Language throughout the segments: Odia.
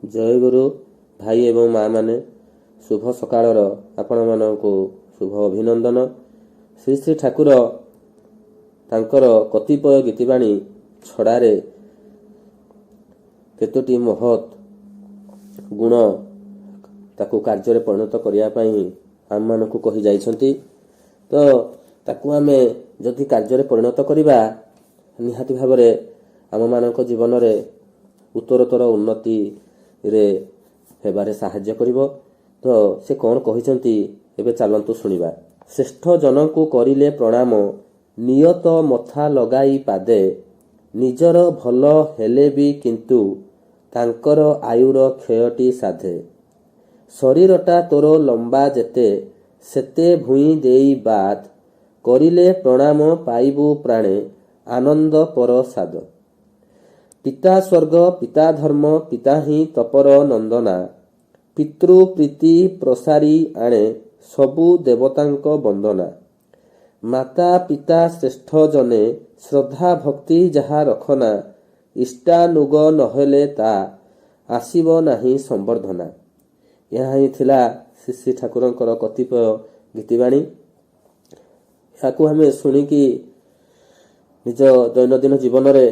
ଜୟଗୁରୁ ଭାଇ ଏବଂ ମା ମାନେ ଶୁଭ ସକାଳର ଆପଣମାନଙ୍କୁ ଶୁଭ ଅଭିନନ୍ଦନ। ଶ୍ରୀ ଶ୍ରୀ ଠାକୁର ତାଙ୍କର କତିପୟ ଗୀତିବାଣୀ ଛଡ଼ାରେ କେତୋଟି ମହତ୍ ଗୁଣ ତାକୁ କାର୍ଯ୍ୟରେ ପରିଣତ କରିବା ପାଇଁ ଆମମାନଙ୍କୁ କହି ଯାଇଛନ୍ତି। ତ ତାକୁ ଆମେ ଯଦି କାର୍ଯ୍ୟରେ ପରିଣତ କରିବା ନିହାତି ଭାବରେ ଆମମାନଙ୍କ ଜୀବନରେ ଉତ୍ତରୋତ୍ତର ଉନ୍ନତିରେ ହେବାରେ ସାହାଯ୍ୟ କରିବ। ତ ସେ କ'ଣ କହିଛନ୍ତି ଏବେ ଚାଲନ୍ତୁ ଶୁଣିବା। ଶ୍ରେଷ୍ଠ ଜନଙ୍କୁ କରିଲେ ପ୍ରଣାମ, ନିୟତ ମଥା ଲଗାଇ ପାଦେ, ନିଜର ଭଲ ହେଲେ ବି କିନ୍ତୁ ତାଙ୍କର ଆୟୁର କ୍ଷୟଟି ସାଧେ। ଶରୀରଟା ତୋର ଲମ୍ବା ଯେତେ, ସେତେ ଭୂଇଁ ଦେଇ ବାଦ, କରିଲେ ପ୍ରଣାମ ପାଇବୁ ପ୍ରାଣେ, ଆନନ୍ଦ ପର ସାଦ। ପିତା ସ୍ୱର୍ଗ ପିତା ଧର୍ମ ପିତା ହିଁ ତପର ନନ୍ଦନା, ପିତୃ ପ୍ରୀତି ପ୍ରସାରି ଆଣେ, ସବୁ ଦେବତାଙ୍କ ବନ୍ଦନା। ମାତା ପିତା ଶ୍ରେଷ୍ଠ ଜନେ, ଶ୍ରଦ୍ଧା ଭକ୍ତି ଯାହା ରଖନା, ଇଷ୍ଟାନୁଗ ନହେଲେ ତା, ଆସିବ ନାହିଁ ସମ୍ବର୍ଦ୍ଧନା। ଏହା ହିଁ ଥିଲା ଶ୍ରୀ ଶ୍ରୀ ଠାକୁରଙ୍କର କତିପୟ ଗୀତିବାଣୀ। ଏହାକୁ ଆମେ ଶୁଣିକି ନିଜ ଦୈନନ୍ଦିନ ଜୀବନରେ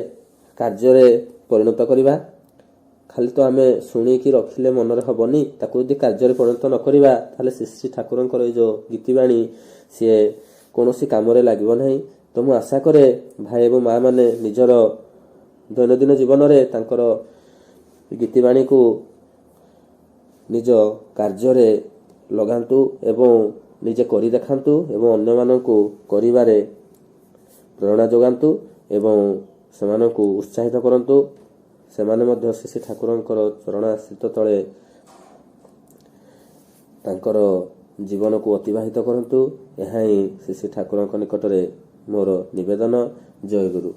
କାର୍ଯ୍ୟରେ ପରିଣତ କରିବା। ଖାଲି ତ ଆମେ ଶୁଣିକି ରଖିଲେ ମନରେ ହେବନି, ତାକୁ ଯଦି କାର୍ଯ୍ୟରେ ପରିଣତ ନ କରିବା ତାହେଲେ ଶ୍ରୀ ଶ୍ରୀ ଠାକୁରଙ୍କର ଏଇ ଯେଉଁ ଗୀତିବାଣୀ ସିଏ କୌଣସି କାମରେ ଲାଗିବ ନାହିଁ। ତ ମୁଁ ଆଶା କରେ ଭାଇ ଏବଂ ମା ମାନେ ନିଜର ଦୈନନ୍ଦିନ ଜୀବନରେ ତାଙ୍କର ଗୀତିବାଣୀକୁ ନିଜ କାର୍ଯ୍ୟରେ ଲଗାନ୍ତୁ ଏବଂ ନିଜେ କରି ଦେଖାନ୍ତୁ ଏବଂ ଅନ୍ୟମାନଙ୍କୁ କରିବାରେ ପ୍ରେରଣା ଯୋଗାନ୍ତୁ ଏବଂ ସେମାନଙ୍କୁ ଉତ୍ସାହିତ କରନ୍ତୁ। ସେମାନେ ମଧ୍ୟ ଶ୍ରୀ ଶ୍ରୀ ଠାକୁରଙ୍କର ଚରଣାଶ୍ରିତ ତଳେ ତାଙ୍କର ଜୀବନକୁ ଅତିବାହିତ କରନ୍ତୁ। ଏହା ହିଁ ଶ୍ରୀ ଶ୍ରୀ ଠାକୁରଙ୍କ ନିକଟରେ ମୋର ନିବେଦନ। ଜୟ ଗୁରୁ।